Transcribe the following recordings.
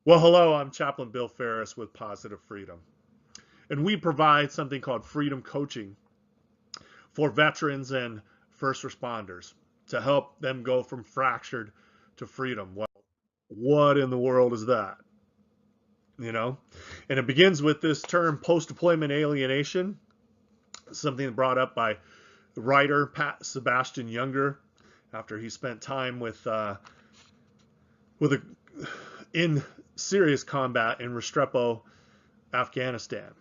Well, hello, I'm Chaplain Bill Ferris with Positive Freedom. And we provide something called freedom coaching for veterans and first responders to help them go from fractured to freedom. Well, what in the world is that? You know? And it begins with this term post deployment alienation, something brought up by writer Pat Sebastian Younger after he spent time with a in serious combat in Restrepo, Afghanistan,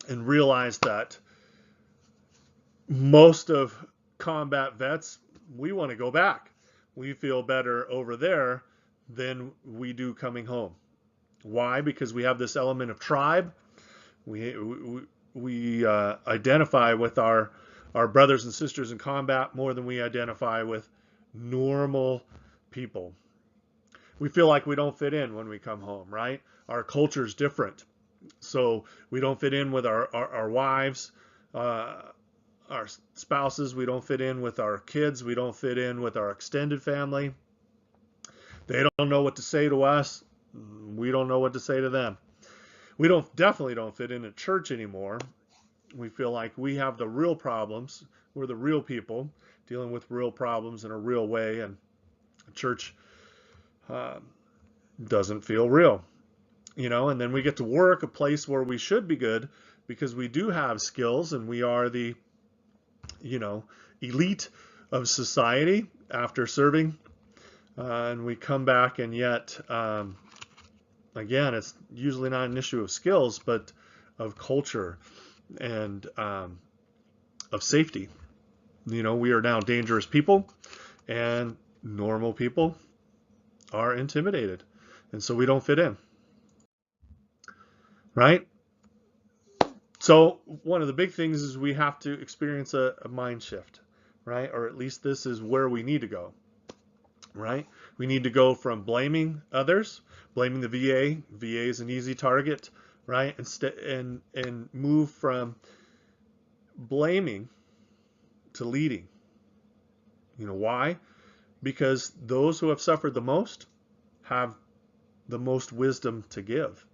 and realized that most of combat vets, we want to go back. We feel better over there than we do coming home. Why? Because we have this element of tribe. We identify with our brothers and sisters in combat more than we identify with normal people. We feel like we don't fit in when we come home, right? Our culture is different. So we don't fit in with our wives, our spouses. We don't fit in with our kids. We don't fit in with our extended family. They don't know what to say to us. We don't know what to say to them. We definitely don't fit in at church anymore. We feel like we have the real problems. We're the real people dealing with real problems in a real way, and church uh, doesn't feel real. And then we get to work, a place where we should be good because we do have skills and we are the, you know, elite of society after serving. And we come back, and yet, again, it's usually not an issue of skills, but of culture and of safety. We are now dangerous people, and normal people are intimidated. And so we don't fit in, right? So one of the big things is we have to experience a mind shift, right? Or at least this is where we need to go, right? We need to go from blaming others, blaming the VA. VA is an easy target, right? And move from blaming to leading. Why? Because those who have suffered the most have the most wisdom to give,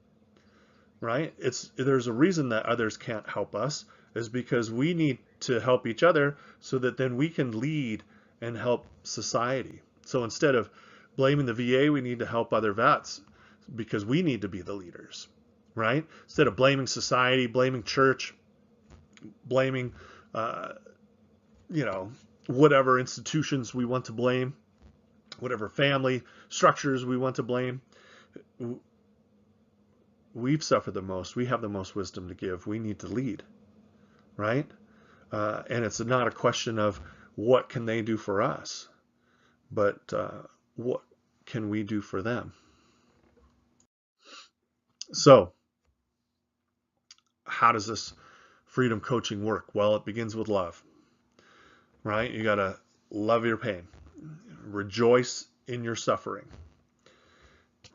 right? There's a reason that others can't help us, is because we need to help each other so that then we can lead and help society. So instead of blaming the VA, we need to help other vets because we need to be the leaders, right? Instead of blaming society, blaming church, blaming, uh, whatever institutions we want to blame, whatever family structures we want to blame. We've suffered the most. We have the most wisdom to give. We need to lead, right? And it's not a question of what can they do for us, but what can we do for them? So how does this freedom coaching work? Well, it begins with love, right? You got to love your pain, rejoice in your suffering,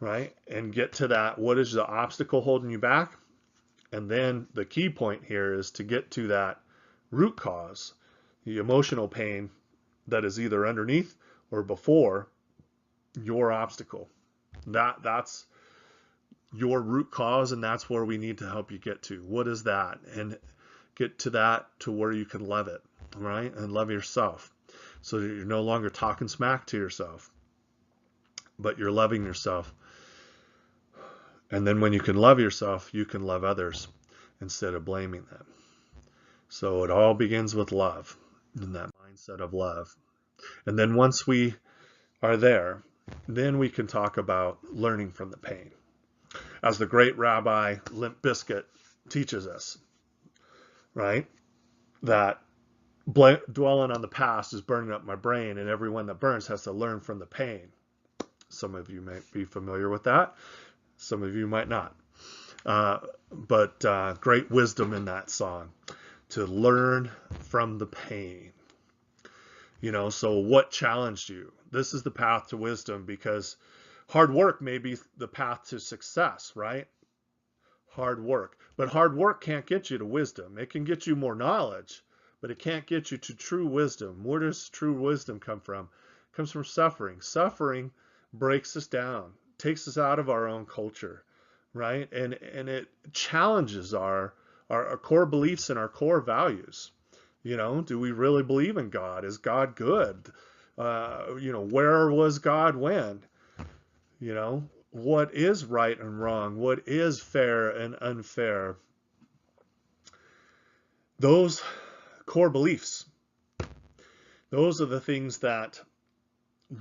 right? And get to that. What is the obstacle holding you back? And then the key point here is to get to that root cause, the emotional pain that is either underneath or before your obstacle. That's your root cause, and that's where we need to help you get to. What is that? And get to that to where you can love it, right? And love yourself so that you're no longer talking smack to yourself, but you're loving yourself. And then when you can love yourself, you can love others instead of blaming them. So it all begins with love, and that mindset of love. And then once we are there, then we can talk about learning from the pain. As the great Rabbi Limp Bizkit teaches us, right? That dwelling on the past is burning up my brain, and everyone that burns has to learn from the pain. Some of you may be familiar with that. Some of you might not. But great wisdom in that song, to learn from the pain. So what challenged you? This is the path to wisdom, because hard work may be the path to success, right? Hard work. But hard work can't get you to wisdom. It can get you more knowledge, but it can't get you to true wisdom. Where does true wisdom come from? It comes from suffering. Suffering breaks us down, takes us out of our own culture, right? And it challenges our core beliefs and our core values. Do we really believe in God? Is God good? Where was God when? What is right and wrong? What is fair and unfair? Those core beliefs, those are the things that,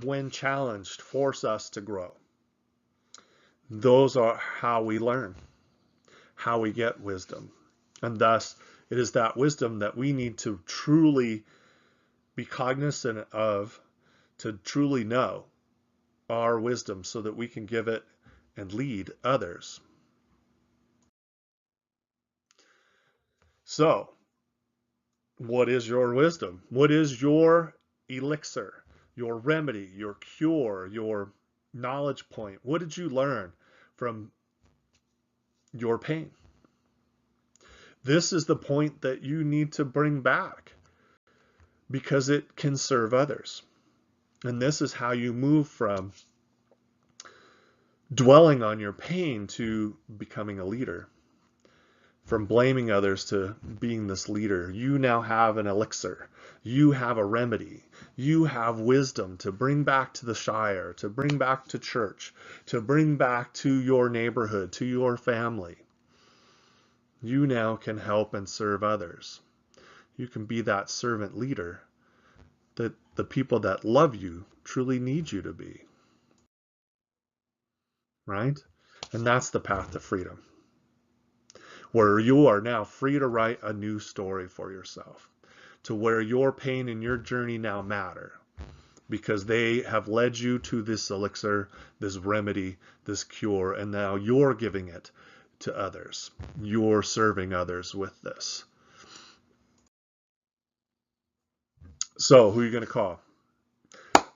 when challenged, force us to grow. Those are how we learn, how we get wisdom. And thus, it is that wisdom that we need to truly be cognizant of, to truly know our wisdom so that we can give it and lead others. So, what is your wisdom? What is your elixir, your remedy, your cure, your knowledge point? What did you learn from your pain? This is the point that you need to bring back because it can serve others. And this is how you move from dwelling on your pain to becoming a leader. From blaming others to being this leader. You now have an elixir. You have a remedy. You have wisdom to bring back to the Shire, to bring back to church, to bring back to your neighborhood, to your family. You now can help and serve others. You can be that servant leader that the people that love you truly need you to be. Right? And that's the path to freedom, where you are now free to write a new story for yourself, to where your pain and your journey now matter because they have led you to this elixir, this remedy, this cure, and now you're giving it to others. You're serving others with this. So who are you going to call?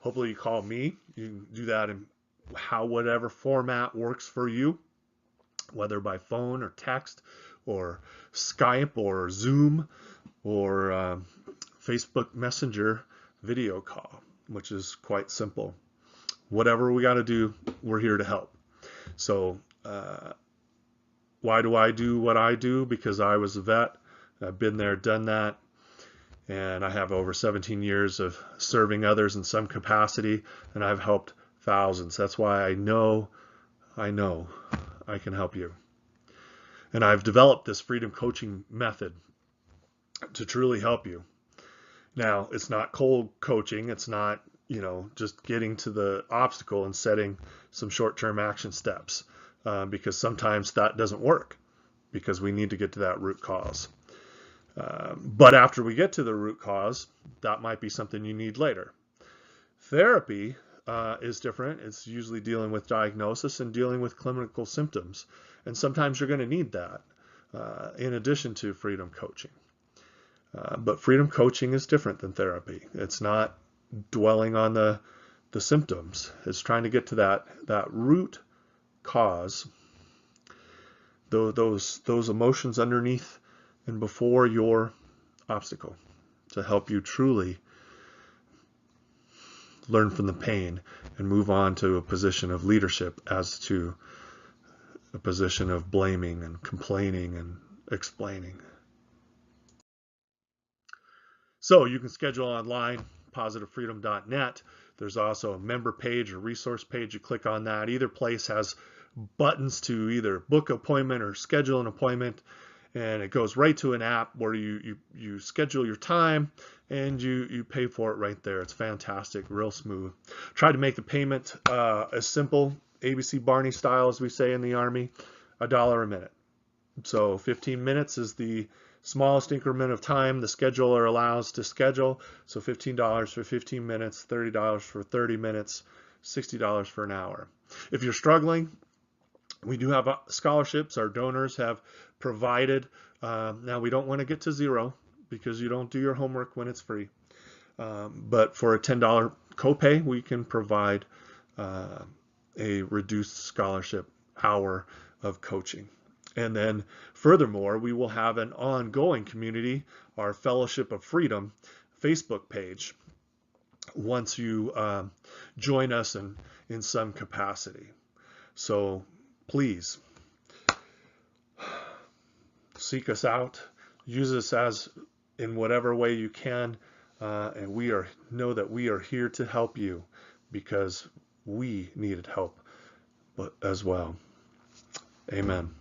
Hopefully you call me. You can do that in whatever format works for you, whether by phone or text or Skype or Zoom or Facebook Messenger video call, which is quite simple. Whatever we got to do, we're here to help. So why do I do what I do? Because I was a vet. I've been there, done that. And I have over 17 years of serving others in some capacity, and I've helped thousands. That's why I know I can help you. And I've developed this freedom coaching method to truly help you. Now, it's not cold coaching. It's not, just getting to the obstacle and setting some short-term action steps, because sometimes that doesn't work because we need to get to that root cause. But after we get to the root cause, that might be something you need later. Therapy is different. It's usually dealing with diagnosis and dealing with clinical symptoms. And sometimes you're going to need that in addition to freedom coaching. But freedom coaching is different than therapy. It's not dwelling on the symptoms. It's trying to get to that root cause, those emotions underneath and before your obstacle, to help you truly learn from the pain and move on to a position of leadership as to a position of blaming and complaining and explaining. So you can schedule online, positivefreedom.net. There's also a member page or resource page. You click on that. Either place has buttons to either book an appointment or schedule an appointment. And it goes right to an app where you schedule your time and you pay for it right there. It's fantastic, real smooth. Try to make the payment as simple, ABC Barney style, as we say in the Army, $1 a minute. So 15 minutes is the smallest increment of time the scheduler allows to schedule. So $15 for 15 minutes, $30 for 30 minutes, $60 for an hour. If you're struggling, we do have scholarships. Our donors have provided. Now, we don't want to get to zero because you don't do your homework when it's free. But for a $10 copay, we can provide a reduced scholarship hour of coaching. And then furthermore, we will have an ongoing community, our Fellowship of Freedom Facebook page, once you join us in some capacity. So please seek us out, use us as in whatever way you can, and know that we are here to help you, because we needed help as well. Amen.